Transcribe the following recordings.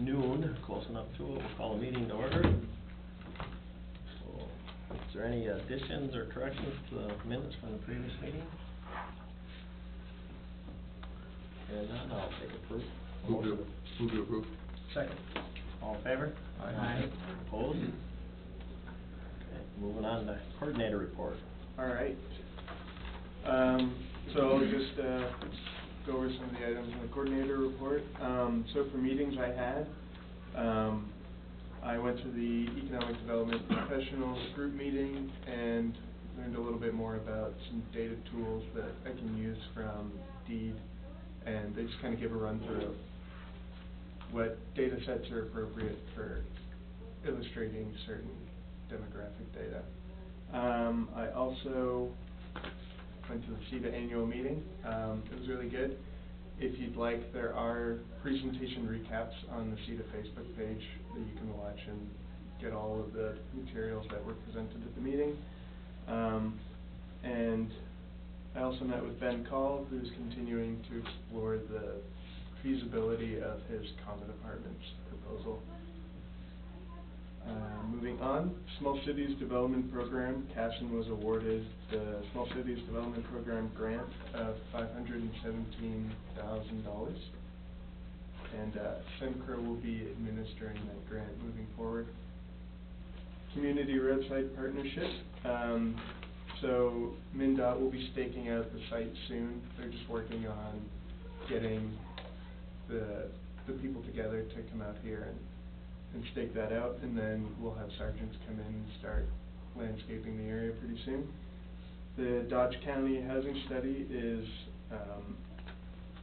noon, close enough to it, we'll call a meeting to order. So, is there any additions or corrections to the minutes from the previous meeting? Hearing none, I'll take Move to approve. Second. All in favor? Aye. Opposed? Okay, moving on to coordinator report. All right. So I'll just go over some of the items in the coordinator report. So for meetings I had, I went to the Economic Development Professionals group meeting and learned a little bit more about some data tools that I can use from DEED, and they just kind of give a run through of what data sets are appropriate for illustrating certain demographic data. I also went to the CEDA annual meeting. It was really good. If you'd like, there are presentation recaps on the CEDA Facebook page that you can watch and get all of the materials that were presented at the meeting. And I also met with Ben Call, who's continuing to explore the feasibility of his common apartments proposal. Moving on, Small Cities Development Program. Casson was awarded the Small Cities Development Program grant of $517,000, and Sencro will be administering that grant moving forward. Community Roadside Partnership. So MnDOT will be staking out the site soon. They're just working on getting the people together to come out here and stake that out, and then we'll have sergeants come in and start landscaping the area pretty soon. The Dodge County housing study is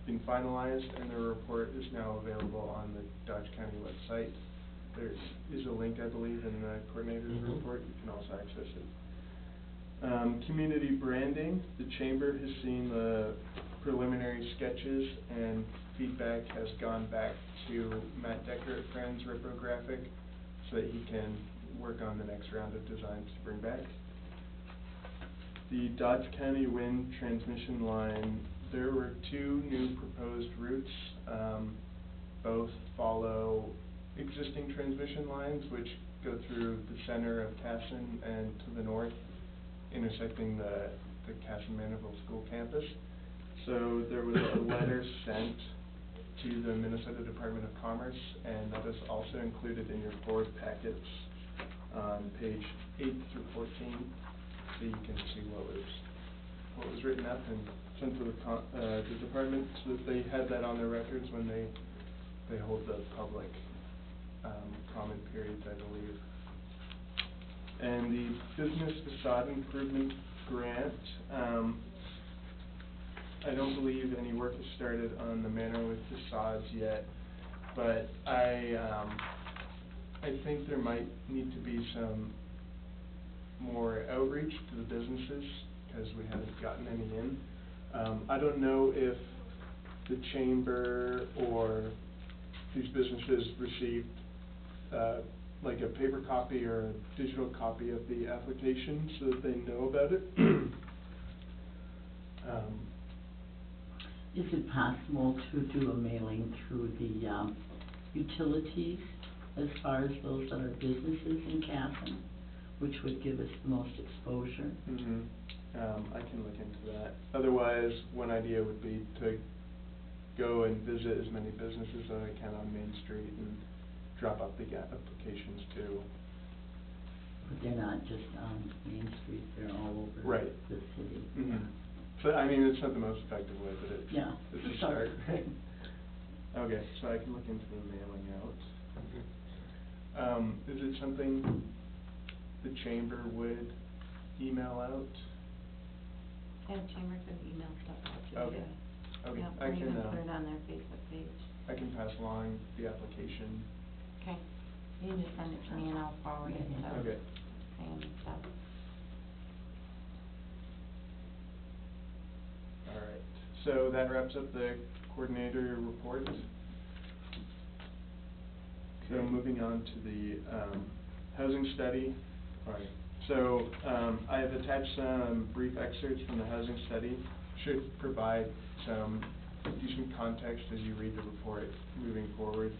been finalized, and the report is now available on the Dodge County website. There is a link, I believe, in the coordinator's report. You can also access it. Community branding. The Chamber has seen the preliminary sketches, and feedback has gone back to Matt Decker at Friends Reprographic so that he can work on the next round of designs to bring back. The Dodge County Wind transmission line, there were two new proposed routes. Both follow existing transmission lines which go through the center of Casson and to the north, intersecting the Casson Mandeville School campus. So there was a letter sent to the Minnesota Department of Commerce, and that is also included in your board packets on page 8 through 14, so you can see what was written up and sent to the department, so that they had that on their records when they hold the public comment periods, I believe. And the Business Facade Improvement Grant. I don't believe any work has started on the Manor with facades yet, but I think there might need to be some more outreach to the businesses because we haven't gotten any in. I don't know if the Chamber or these businesses received like a paper copy or a digital copy of the application so that they know about it. Is it possible to do a mailing through the utilities as far as those that are businesses in Casson, which would give us the most exposure? I can look into that. Otherwise, one idea would be to go and visit as many businesses as I can on Main Street and drop up the applications too. But they're not just on Main Street, they're all over the city. So, I mean, it's not the most effective way, but it's a start. Okay, so I can look into the mailing out. Is it something the Chamber would email out? Yeah, Chamber could email stuff out to Okay. you. Okay, Yeah, I or can even put it on their Facebook page. I can pass along the application. Okay. You can just send it to me and I'll forward it to Sam and stuff. Alright, so that wraps up the coordinator report. So moving on to the housing study. Alright, so I have attached some brief excerpts from the housing study. Should provide some decent context as you read the report moving forward.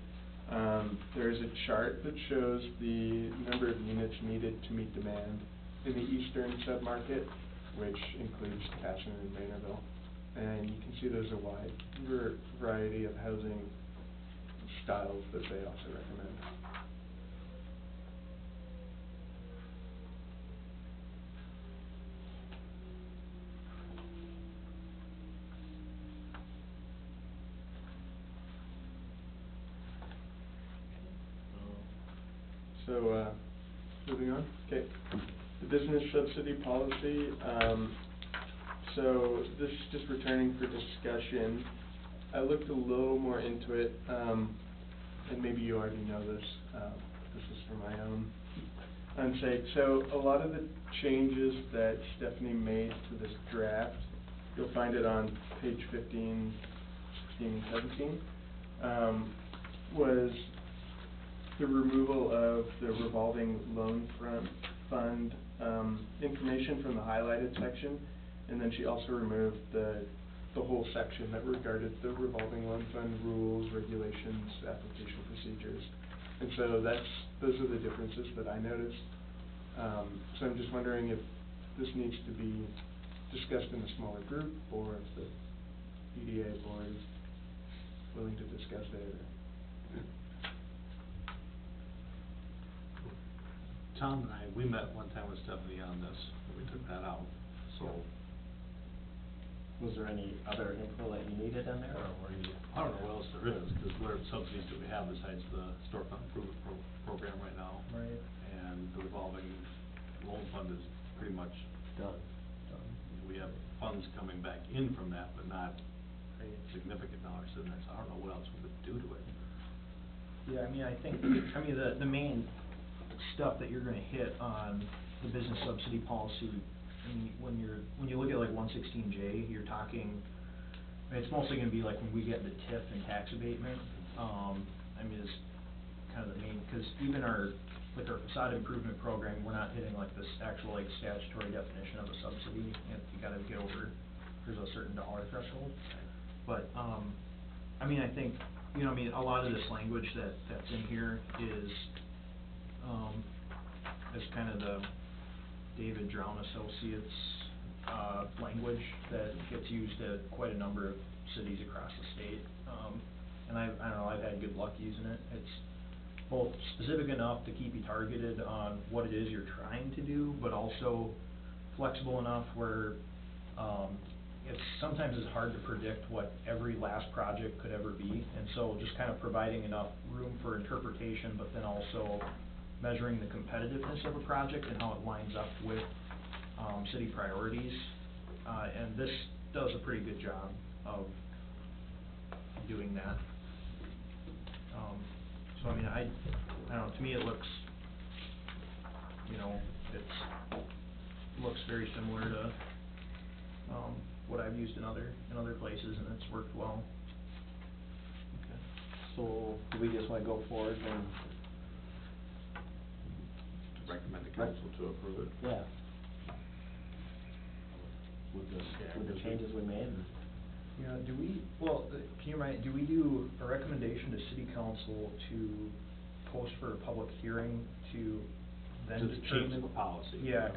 There is a chart that shows the number of units needed to meet demand in the eastern submarket, which includes Casson and Maynardville. And you can see there's a wide variety of housing styles that they also recommend. So, moving on, okay. The business subsidy policy, so this is just returning for discussion. I looked a little more into it, and maybe you already know this, this is for my own sake. So a lot of the changes that Stephanie made to this draft, you'll find it on page 15, 16, 17, was the removal of the revolving loan fund information from the highlighted section, and then she also removed the whole section that regarded the revolving loan fund rules, regulations, application procedures. And so those are the differences that I noticed. So I'm just wondering if this needs to be discussed in a smaller group, or if the EDA board is willing to discuss it. Tom and we met one time with Stephanie on this, and we took that out, so. Was there any other info that you needed in there, or were you? I don't know what else there is, because what subsidies do we have besides the storefront improvement program right now? Right. And the revolving loan fund is pretty much Done. We have funds coming back in from that, but not a significant dollars in there, so I don't know what else we could do to it. Yeah, I mean, the main stuff that you're gonna hit on the business subsidy policy, I mean, when you look at like 116J, you're talking, it's mostly gonna be like when we get the TIF and tax abatement, I mean, it's kind of the main, cause even our facade improvement program, we're not hitting like this actual like statutory definition of a subsidy. You gotta get over, there's a certain dollar threshold. But, I mean, I think, you know, I mean, a lot of this language that's in here is kind of the David Drown Associates, language that gets used at quite a number of cities across the state. And I don't know, I've had good luck using it. It's both specific enough to keep you targeted on what it is you're trying to do, but also flexible enough where, sometimes it's hard to predict what every last project could ever be, and so just kind of providing enough room for interpretation, but then also measuring the competitiveness of a project and how it lines up with, city priorities, and this does a pretty good job of doing that. So I mean, I don't know, to me it looks, you know, looks very similar to, what I've used in other places, and it's worked well. Okay. So, do we just wanna go forward and? Recommend the council to approve it. Yeah. With this. With the changes we made? Yeah, can you remind, do we do a recommendation to city council to post for a public hearing to then To determine? change the policy. Yeah,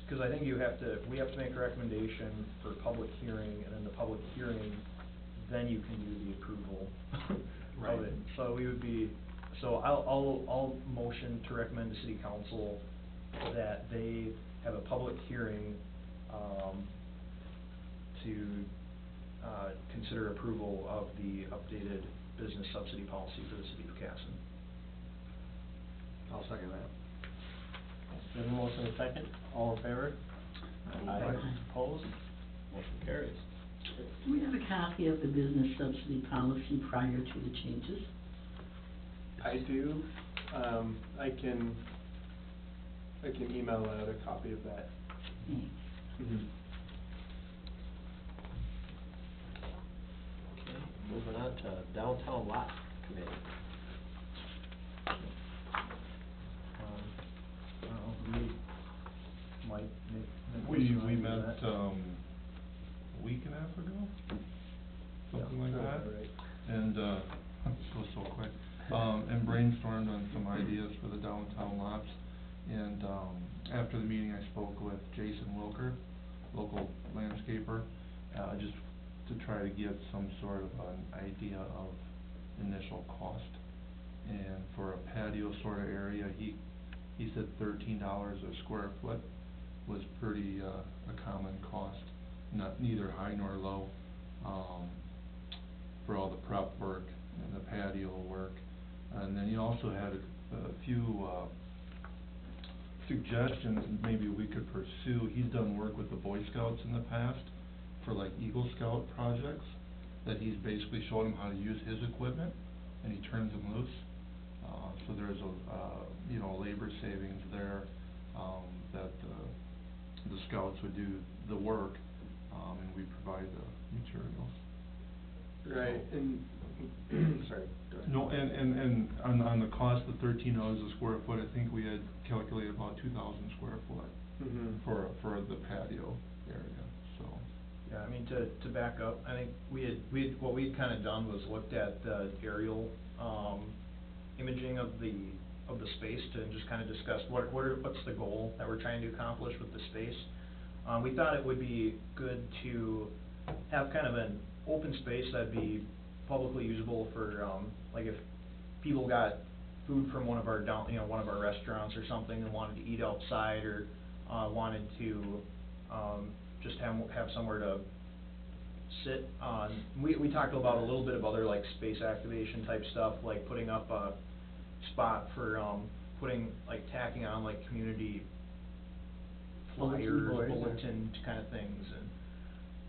cause I think we have to make a recommendation for public hearing, and then the public hearing, then you can do the approval Right. of it. So I'll motion to recommend to city council that they have a public hearing, to, consider approval of the updated business subsidy policy for the city of Casson. I'll second that. There's a motion and a second, all in favor? Aye. Opposed? Motion carries. Do we have a copy of the business subsidy policy prior to the changes? I do, I can email out a copy of that. Thanks. Mm-hmm. Okay, moving on to downtown lot committee. I don't know, We met, a week and a half ago, something like that. Right. And, this was so quick. and brainstormed on some ideas for the downtown lots. And, after the meeting, I spoke with Jason Wilker, local landscaper, just to try to get some sort of an idea of initial cost. And for a patio sort of area, he said $13 a square foot was pretty, a common cost, neither high nor low, for all the prep work and the patio work. And then he also had a few, suggestions maybe we could pursue. He's done work with the Boy Scouts in the past for like Eagle Scout projects, that he's basically showed them how to use his equipment, and he turns them loose. So there's a, you know, labor savings there, that the scouts would do the work, and we provide the materials. Right, So- and, sorry, go ahead. No, and on the cost of $13 a square foot, I think we had calculated about 2,000 square foot Mhm. for the patio area, so. Yeah, I mean, to back up, I think what we'd kinda done was looked at the aerial, imaging of the space to just kinda discuss what's the goal that we're trying to accomplish with the space. We thought it would be good to have kind of an open space that'd be publicly usable for, like if people got food from one of our one of our restaurants or something and wanted to eat outside, or, wanted to, just have somewhere to sit. We talked about a little bit of other like space activation type stuff, like putting up a spot for, tacking on like community Bulletin flyers, boards or- bulletin kind of things, and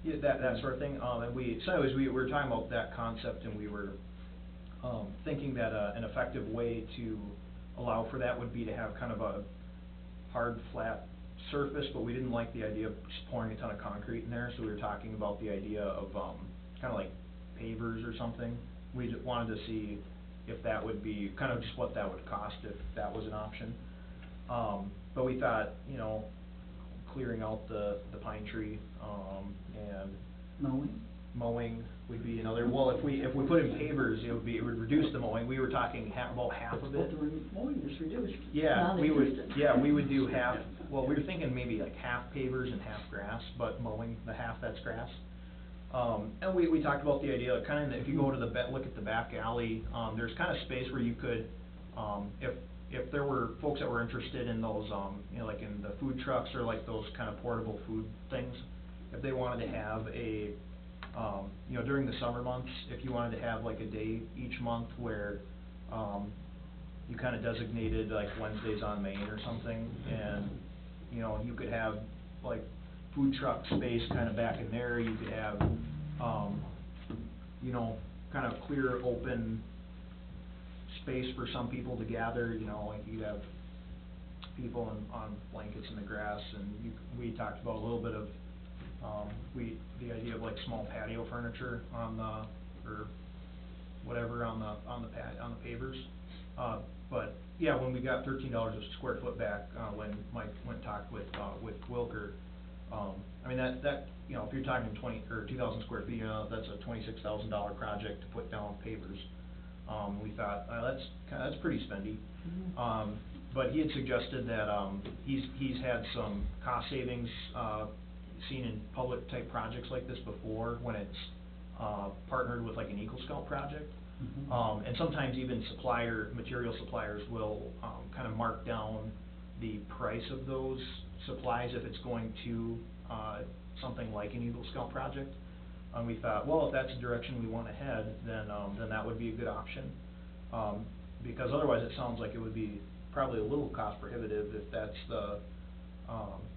yeah, that sort of thing. And we were talking about that concept, and we were, thinking that, an effective way to allow for that would be to have kind of a hard, flat surface, but we didn't like the idea of just pouring a ton of concrete in there, so we were talking about the idea of, kinda like pavers or something. We just wanted to see if that would be, kind of just what that would cost if that was an option. But we thought, you know, clearing out the pine tree, and mowing would be another, well, if we put in pavers, it would reduce the mowing. We were talking about half of it. But the mowing is reduced, Yeah, we would non-existent. do half, well, we were thinking maybe like half pavers and half grass, but mowing the half that's grass. And we talked about the idea, kinda, if you go to look at the back alley, there's kinda space where you could, if there were folks that were interested in those, you know, like in the food trucks or like those kind of portable food things, if they wanted to have a, you know, during the summer months, if you wanted to have like a day each month where, you kinda designated like Wednesdays on Main or something, and, you know, you could have like food truck space kinda back in there, you could have, you know, kind of clear, open space for some people to gather, you know, like you'd have people on blankets in the grass, and we talked about a little bit of, the idea of like small patio furniture on the, or whatever on the pavers. But, yeah, when we got $13 a square foot back, when Mike went and talked with Wilker, I mean, that, you know, if you're talking 2,000 square feet, you know, that's a $26,000 project to put down pavers. We thought, that's pretty spendy. But he had suggested that, he's had some cost savings, seen in public type projects like this before, when it's, partnered with like an Eagle Scout project. And sometimes even material suppliers will, kind of mark down the price of those supplies if it's going to, something like an Eagle Scout project. And we thought, well, if that's the direction we want to head, then that would be a good option. Because otherwise it sounds like it would be probably a little cost prohibitive if that's the,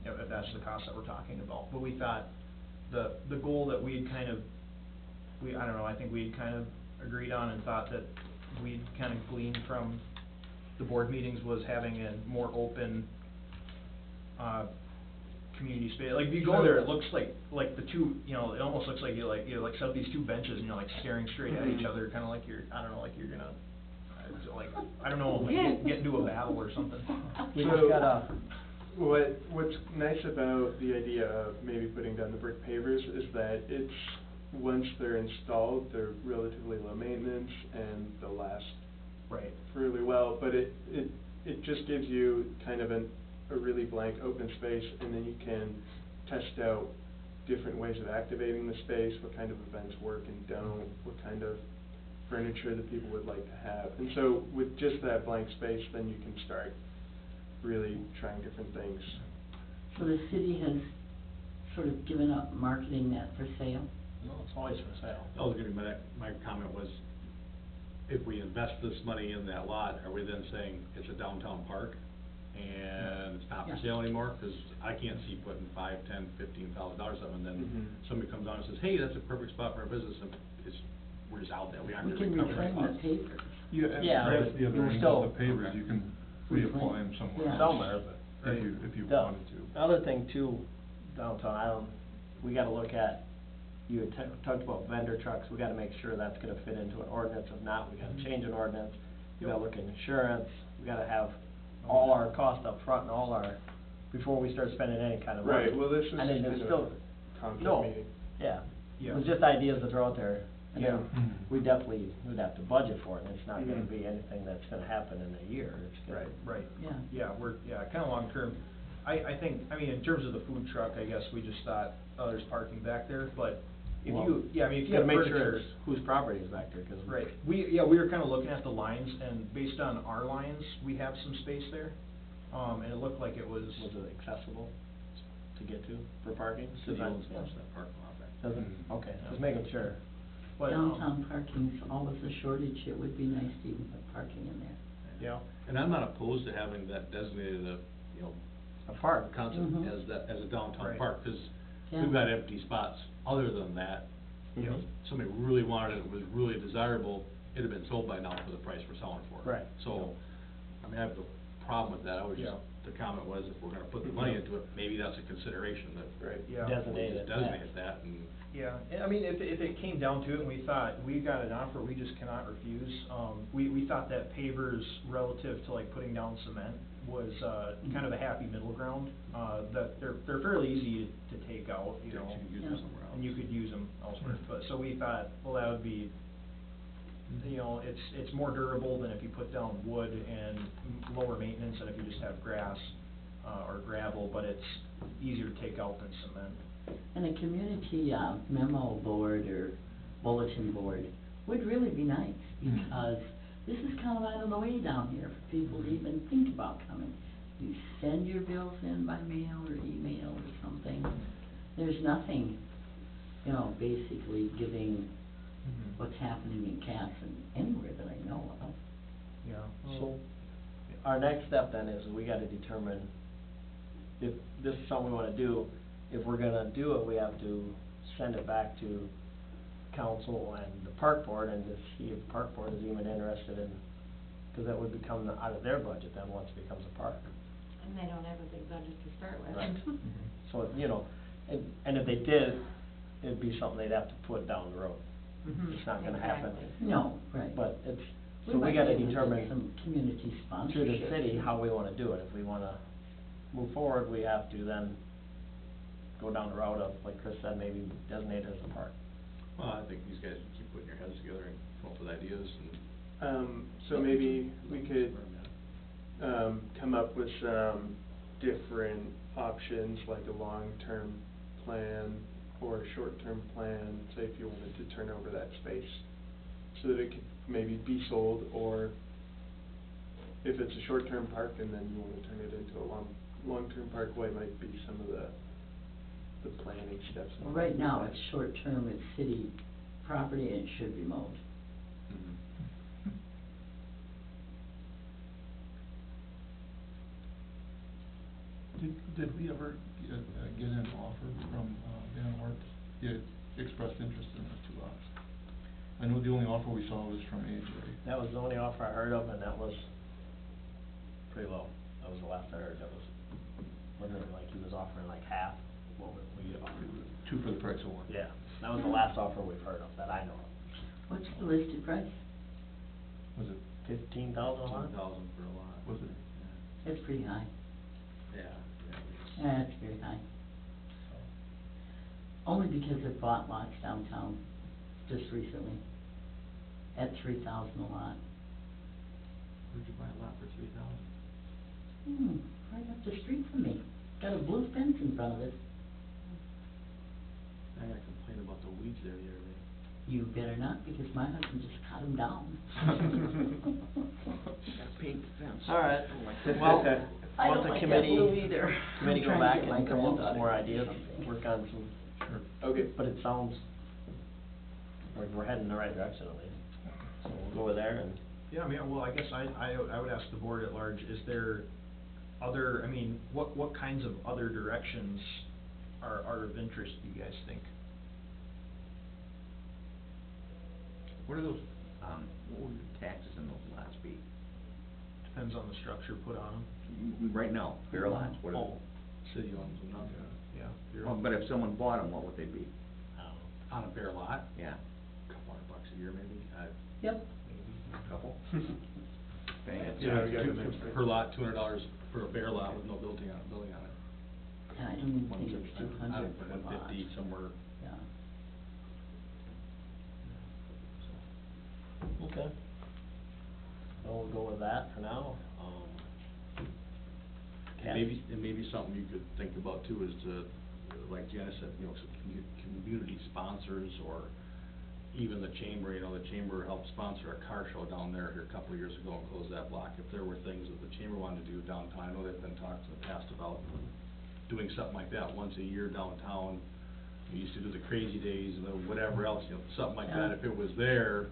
you know, if that's the cost that we're talking about. But we thought the goal that we'd kind of, I don't know, I think we'd kind of agreed on and thought that we'd kind of gleaned from the board meetings was having a more open, community space. Like, if you go there, it looks like the two, you know, it almost looks like you set up these two benches and you're like staring straight at each other, kinda like you're, I don't know, like you're gonna, like, I don't know, like get into a battle or something. We just gotta. What's nice about the idea of maybe putting down the brick pavers is that once they're installed, they're relatively low maintenance and they'll last Right. fairly well, but it just gives you kind of a really blank open space, and then you can test out different ways of activating the space, what kind of events work and don't, what kind of furniture that people would like to have. And so with just that blank space, then you can start really trying different things. So the city has sort of given up marketing that for sale? No, it's always for sale. I was gonna, my comment was, if we invest this money in that lot, are we then saying it's a downtown park and it's not for Yeah. sale anymore? Cause I can't see putting $5, $10, $15,000 on it, and then Mhm. somebody comes on and says, hey, that's a perfect spot for our business, and we're just out there, we aren't We gonna can recover that reclaim the cost. papers. Yeah, and Yeah, that's but the other you're end still- of the pavers, you can reapply them somewhere. Yeah. Somewhere, but. If you The wanted to. other thing too, downtown, we gotta look at, you had talked about vendor trucks, we gotta make sure that's gonna fit into an ordinance. If not, we gotta change an ordinance. We gotta look at insurance, we gotta have all our costs up front and all our, before we start spending any kind of money. Right, well, this is And then kind there's of still, a concept no, meeting. yeah, Yeah. it's just ideas that are out there. And Yeah. then we definitely, would have to budget for it, and it's not gonna Mhm. be anything that's gonna happen in a year, it's gonna. Right. Yeah. Yeah, kinda long term. I think, I mean, in terms of the food truck, I guess we just thought, oh, there's parking back there, but if Well, you, yeah, I mean, if you gotta have make furniture. sure it's whose property is back there, 'cause. Right, we were kinda looking at the lines, and based on our lines, we have some space there. And it looked like it was. Was it accessible to get to for parking? City Does that- owns most of that parking lot back there. Does it? Mm. Okay, just making sure. But, Downtown parking's always a shortage, it would be nice to even put parking in there. Yeah. And I'm not opposed to having that designated A park. concept Mhm. as a downtown Right. park, cause Yeah. we've got empty spots. Other than that, you know, Mhm. somebody really wanted it, was really desirable, it'd have been sold by now for the price we're selling for it. Right. So, I mean, I have no problem with that, I was just, Yeah. the comment was, if we're gonna put the money into it, maybe that's a consideration, that Right. Yeah. we Designate just it. designate that, and yeah, and I mean, if it came down to it and we thought, we got an offer we just cannot refuse, we thought that pavers relative to like putting down cement was, kind of a happy middle ground, that they're fairly easy to take out, you you know. could use Yeah. it somewhere else. And you could use them elsewhere, but, so we thought, well, that would be, you know, it's more durable than if you put down wood, and lower maintenance than if you just have grass, or gravel, but it's easier to take out than cement. And a community memo board or bulletin board would really be nice, because this is kind of out of the way down here for people to even think about coming. You send your bills in by mail or email or something. There's nothing, you know, basically giving what's happening in Casson anywhere that I know of. Yeah. So, our next step then is we gotta determine if this is something we wanna do. If we're gonna do it, we have to send it back to council and the park board, and to see if the park board is even interested in, cause that would become out of their budget then, once it becomes a park. And they don't have a big budget to start with. Right. So, you know, and if they did, it'd be something they'd have to put down the road. Mhm. It's not gonna happen. Exactly. No, right. But it's, so We we might gotta be able to get determine some community through sponsorship. the city how we wanna do it. If we wanna move forward, we have to then go down the route of, like Chris said, maybe designate it as a park. Well, I think these guys can keep putting their heads together and come up with ideas, and. So maybe we could, come up with some different options, like a long-term plan or a short-term plan, say if you wanted to turn over that space, so that it could maybe be sold, or if it's a short-term park and then you wanna turn it into a long-term park, what might be some of the planning steps? Well, right now, it's short-term, it's city property, and it should be mowed. Did we ever get an offer from, Van Hort? He had expressed interest in those two lots. I know the only offer we saw was from AJ. That was the only offer I heard of, and that was pretty low. That was the last I heard. That was, wasn't it like he was offering like half what we offered? Two for the price of one. Yeah, that was the last offer we've heard of, that I know of. What's the listed price? Was it, 15,000 a lot? 10,000 for a lot. was it? That's pretty high. Yeah. That's very high. Only because they've bought lots downtown just recently at 3,000 a lot. Where'd you buy a lot for $3,000? Right up the street from me. Got a blue fence in front of it. I got complained about the weeds there the other day. You better not, because my husband just cut them down. Paint the fence. All right, well, I want don't the like that committee, blue either. committee I'm go trying to back get my and come up with some granddaughter more to do ideas, something. work on some, Okay. but it sounds like we're heading in the right direction at least. So we'll go over there and, Yeah, I mean, well, I guess I would ask the board at large, is there other, I mean, what kinds of other directions are of interest, do you guys think? What are those, what would the taxes in those lots be? Depends on the structure put on them. Right now, bare lots, what Oh, City owns them now. yeah. you're- Well, but if someone bought them, what would they be? I don't know. On a bare lot, Yeah, $200 a year maybe, Yep. a couple? Dang it. Yeah, we got it next week. Per lot, $200 for a bare lot with no building on it. And I don't even think it's 200 I per don't know, lot. 150 somewhere. Yeah. Okay. So we'll go with that for now, And maybe something you could think about too is to, like Janice said, you know, some community sponsors or even the chamber, you know, the chamber helped sponsor a car show down there here a couple of years ago and close that block. If there were things that the chamber wanted to do downtown, I know they've been talked in the past about doing something like that once a year downtown. We used to do the Crazy Days and the whatever else, you know, something like that. Yeah. If it was there,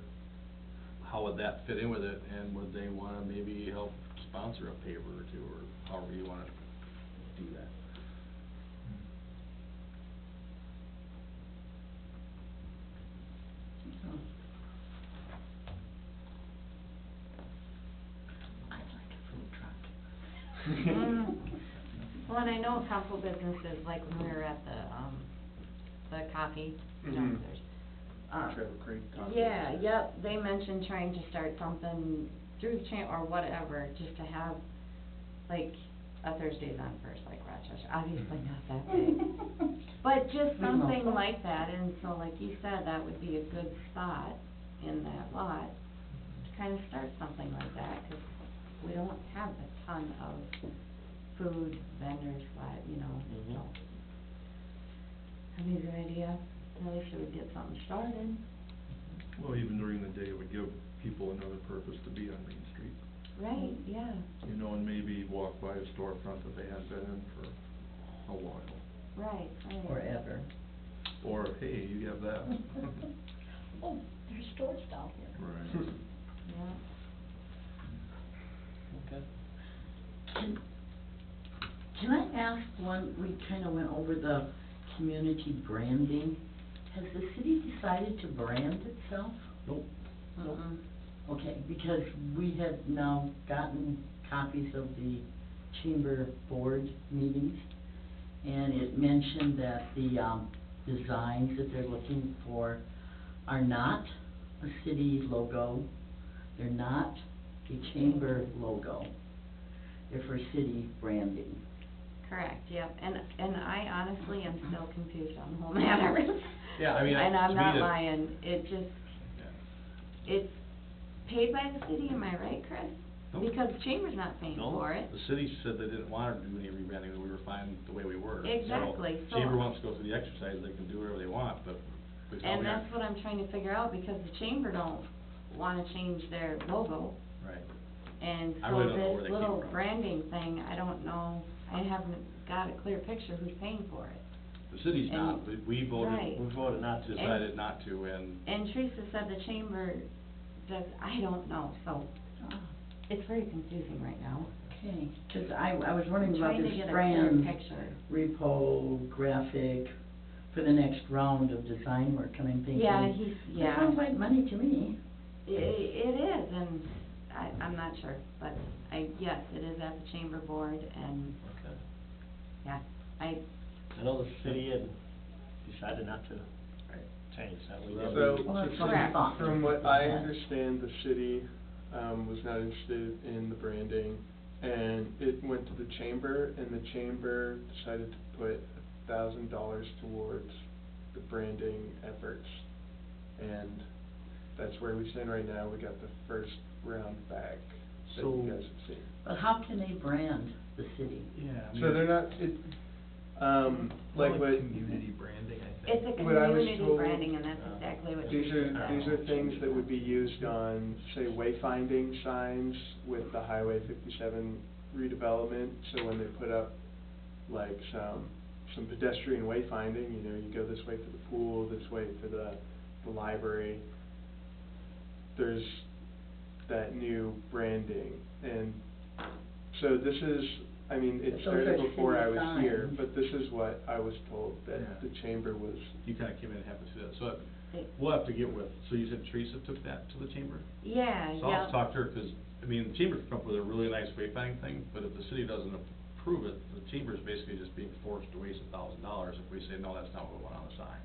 how would that fit in with it, and would they wanna maybe help sponsor a paver or two, or however you wanna do that? Oh. I'd like a food truck. Well, and I know a couple businesses, like when we were at the coffee Mhm. downstairs. Trail Creek Coffee. Yeah, yep, they mentioned trying to start something through the or whatever, just to have, like, a Thursdays on First, like Rochester, obviously not that big. But just We know. something like that, and so like you said, that would be a good spot in that lot to kind of start something like that, 'cause we don't have a ton of food vendors, you know, so. That'd be a good idea, at least it would get something started. Well, even during the day, it would give people another purpose to be on Main Street. Right, yeah. You know, and maybe walk by a storefront that they hadn't been in for a while. Right, right. Forever. Or, hey, you have that. Oh, there's stores down here. Right. Yeah. okay. Can I ask one, we kinda went over the community branding. Has the city decided to brand itself? Nope. Mm-mm. Okay, because we have now gotten copies of the chamber board meetings, and it mentioned that the, designs that they're looking for are not a city logo, they're not a chamber logo, they're for city branding. Correct, yep, and I honestly am still confused on the whole matter. Yeah, I mean, And to I'm me not that- lying, it just, Yeah. it's paid by the city, am I right, Chris? Nope. Because the chamber's not paying No, for it. the city said they didn't want to do any rebranding, we were fine the way we were. Exactly, so- Chamber wants to go through the exercise, they can do whatever they want, but we found And out. that's what I'm trying to figure out, because the chamber don't wanna change their logo, Right. and I so really don't know where this they came little from. branding thing, I don't know, I haven't got a clear picture who's paying for it. The city's And- not, we voted. Right. We voted not to. Decided not to, and And Teresa said the chamber does, I don't know, so Ah, it's very confusing right now. okay, 'cause I was wondering I'm about trying to this get a clear brand picture. repo graphic for the next round of design work, and I'm thinking, Yeah, he's, yeah. that sounds like money to me. It is, and I'm not sure, but yes, it is at the chamber board, and, Okay. yeah, I know the city had decided not to change that, we did. So, Well, that's just what I thought. from what I Yeah. understand, the city, was not interested in the branding, and it went to the chamber, and the chamber decided to put $1,000 towards the branding efforts. And that's where we stand right now, we got the first round back, that you So- guys have seen. But how can they brand the city? Yeah. I So mean, they're not, like what. Community branding, I It's think. a What I was community told- branding, and that's exactly what you These just are, said. these are things that would be used on, say, wayfinding signs with the Highway 57 redevelopment. So when they put up like some pedestrian wayfinding, you know, you go this way for the pool, this way for the library. There's that new branding, and so this is, I mean, it But those started are before I city was here, signs. but this is what I was told, that Yeah. the chamber was. You kinda came in and happened to see that, so They- we'll have to get with, so you said Teresa took that to the chamber? Yeah, So I'll yeah. talk to her, 'cause, I mean, the chamber can come up with a really nice wayfinding thing, but if the city doesn't approve it, the chamber's basically just being forced to waste $1,000 if we say, no, that's not what we want on the sign.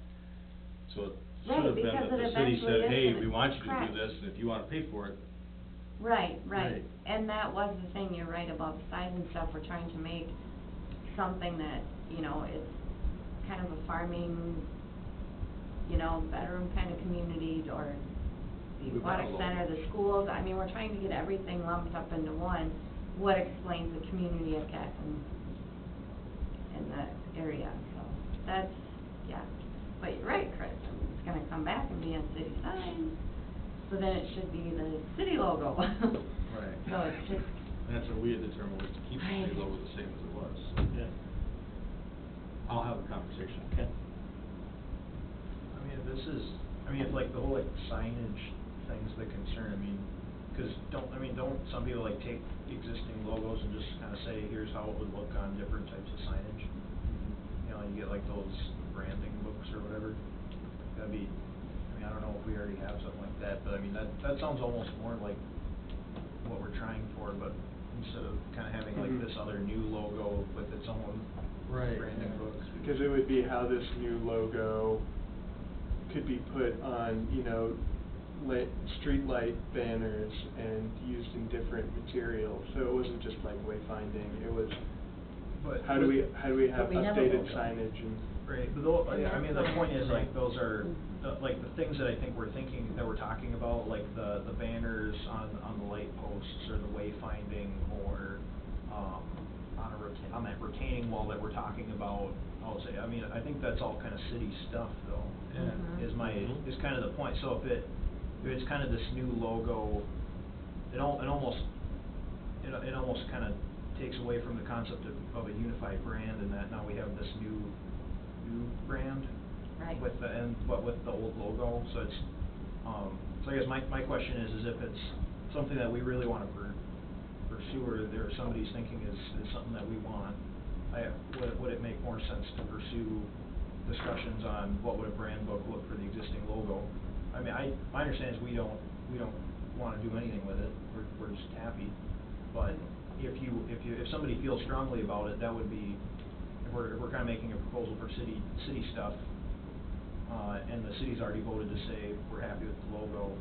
So it Right, should have been because that it the city eventually said, is hey, gonna we want you to crash. do this, and if you wanna pay for it, Right, Right. right, and that was the thing, you're right about the size and stuff, we're trying to make something that, you know, it's kind of a farming, you know, bedroom kind of community, or the We've got a aquatic logo. center, the schools, I mean, we're trying to get everything lumped up into one, what explains the community of Casson in that area, so, that's, yeah. But you're right, Chris, I mean, it's gonna come back and be on city signs, so then it should be the city logo. Right. So it's just, and that's what we had determined, was to keep the city Right. logo the same as it was. Yeah. I'll have a conversation. Okay. I mean, if this is, I mean, if like the whole like signage thing's the concern, I mean, 'cause don't some people like take existing logos and just kinda say, here's how it would look on different types of signage? You know, you get like those branding books or whatever, that'd be, I mean, I don't know if we already have something like that, but I mean, that sounds almost more like what we're trying for, but instead of kinda having like Mhm. this other new logo with its own Right. branding book. Because it would be how this new logo could be put on, you know, street light banners and used in different materials. So it wasn't just like wayfinding, it was, But how do we have But we have a updated logo. signage and. Right, but though, And yeah, I mean, the that's point what- is, like, those are, like, the things that I think we're thinking, that we're talking about, like, the banners on the light posts, or the wayfinding, or, on that retaining wall that we're talking about, I'll say, I mean, I think that's all kind of city stuff, though. Yeah. Mhm. Is kind of the point, so if it's kind of this new logo, it almost kind of takes away from the concept of a unified brand, and that now we have this new brand. Right. With the old logo, so it's, so I guess my question is if it's something that we really wanna pursue, or there somebody's thinking is something that we want, would it make more sense to pursue discussions on what would a brand book look for the existing logo? I mean, my understanding is we don't wanna do anything with it, we're just happy, but if somebody feels strongly about it, that would be, if we're kinda making a proposal for city stuff, and the city's already voted to say, we're happy with the logo,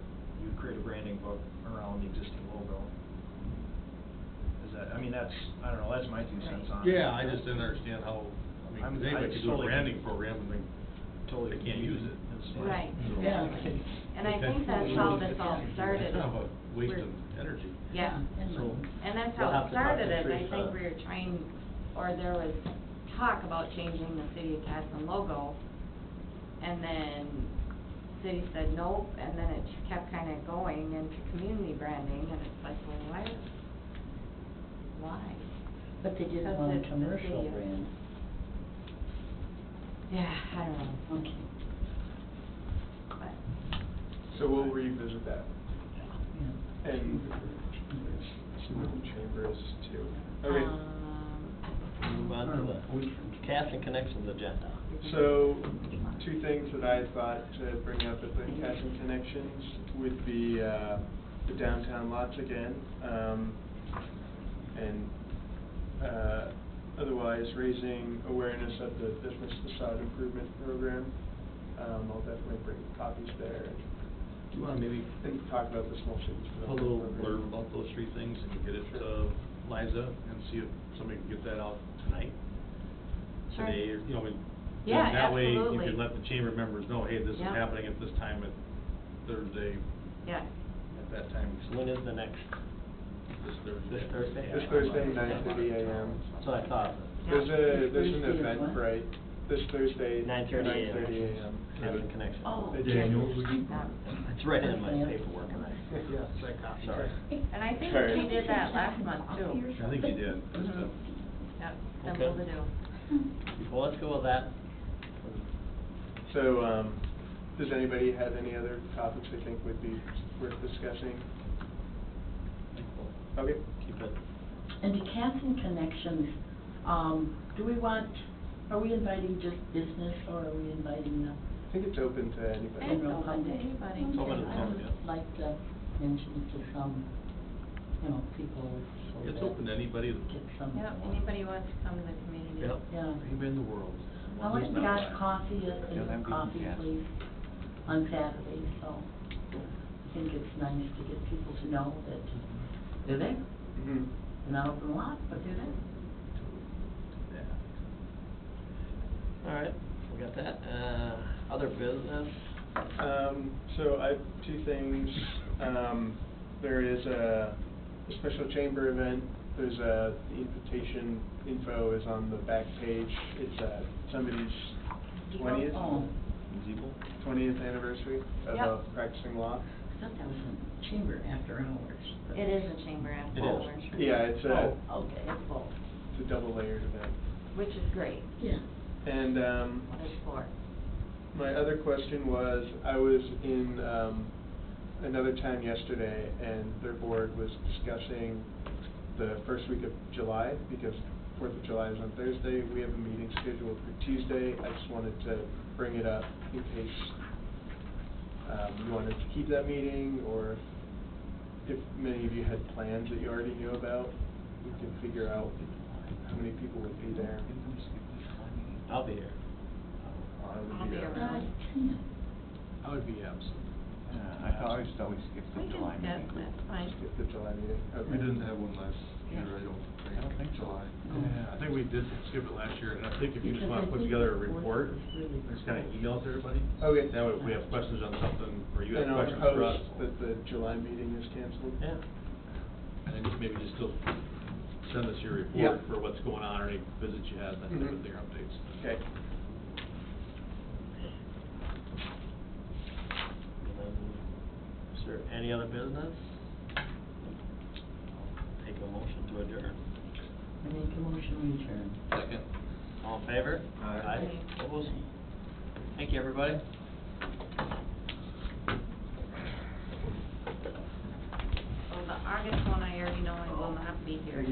you would create a branding book around the existing logo. Is that, I mean, I don't know, that's my 2 cents on it. Yeah, I just didn't understand how, I mean, 'cause anybody could do a totally branding program and they totally can't use it. It's fine. Right, So- Yeah. exactly. And I think that's how this all started. It's kind of a waste We're- of energy. Yeah, And So- money. and that's We'll how have it to talk to started, and I Teresa. think we were trying, or there was talk about changing the city of Casson logo, and then city said nope, and then it just kept kinda going into community branding, and it's like, well, why? But they didn't Because want a it's the commercial city of- brand. Yeah, I don't know, Okay. but, So we'll revisit that, Yeah. and see what the chamber is too. Okay. Move on to the Casson Connections agenda. So, 2 things that I thought to bring up at the Casson Connections would be, the downtown lots again, and, otherwise raising awareness of the business facade improvement program. I'll definitely bring copies there Do you wanna maybe and talk about the small cities put a development little program. blurb about those 3 things and get it to Liza and see if somebody can get that out tonight? Sure. Today, or, you know, Yeah, that way you absolutely. can let the chamber members know, hey, this is Yeah. happening at this time at Thursday yeah, at that time. So when is the next This Thursday. This Thursday? This Thursday, 9:30 a.m. That's what I thought. There's an Thursday is event, what? right, this Thursday, 9:30 a.m. 9:30 a.m. Cabinet Connection. Oh. It's right in my paperwork, and sorry. And I think Sorry. we did that last month too. I think you did. Mhm. Yep, simple Okay. to do. Well, let's go with that. So, does anybody have any other topics they think would be worth discussing? Okay. Keep it. And to Castle Connections, do we want, are we inviting just business or are we inviting I think it's open to anybody. It's general open to public? anybody. It's open to the I public, would yeah. like to mention it to some, people, so It's that open to anybody. get some. Yep, anybody who wants to come to the community. Yep. Yeah. Anybody in the world. I went and got coffee Don't at have the to coffee gas. place on Saturday, so I think it's nice to get people to know that they're there. Mhm. They're not open a lot, but they're there. All right, we got that. Other business? So I have two things. There is a special chamber event. There's the invitation info is on the back page. It's somebody's 20th, Oh, 20th anniversary of Yep. practicing law. I thought that was a chamber after hours. but- It is a chamber after It is. hours. Yeah, it's a, Oh, okay, it's both. it's a double layered event. Which is great. Yeah. And, What it's for. my other question was, I was in, another town yesterday, and their board was discussing the first week of July, because 4th of July is on Thursday. We have a meeting scheduled for Tuesday. I just wanted to bring it up in case, you wanted to keep that meeting, or if many of you had plans that you already knew about, we could figure out how many people would be there. I'll be here. I'll be around. I would be absent. I always skip the We can July skip, meeting. that's fine. Skip the July meeting. Okay. We didn't have one last year, I don't think. I don't think so. July. Yeah, I think we did skip it last year, and I think if you just Because wanna I put think together a the fourth report, was really just kinda email it to everybody. Okay. That way, if we have questions on something, or you have And I'll questions for us. post that the July meeting is canceled. Yeah. And then just maybe just still send us your Yeah. report for what's going on, or any visits you had, that type of thing, or updates. Okay. And then, is there any other business? Take a motion to adjourn. I make a motion we adjourn. Second. All in favor? Aye. Opposed? Thank you, everybody. So the August one, I already know I will not be here.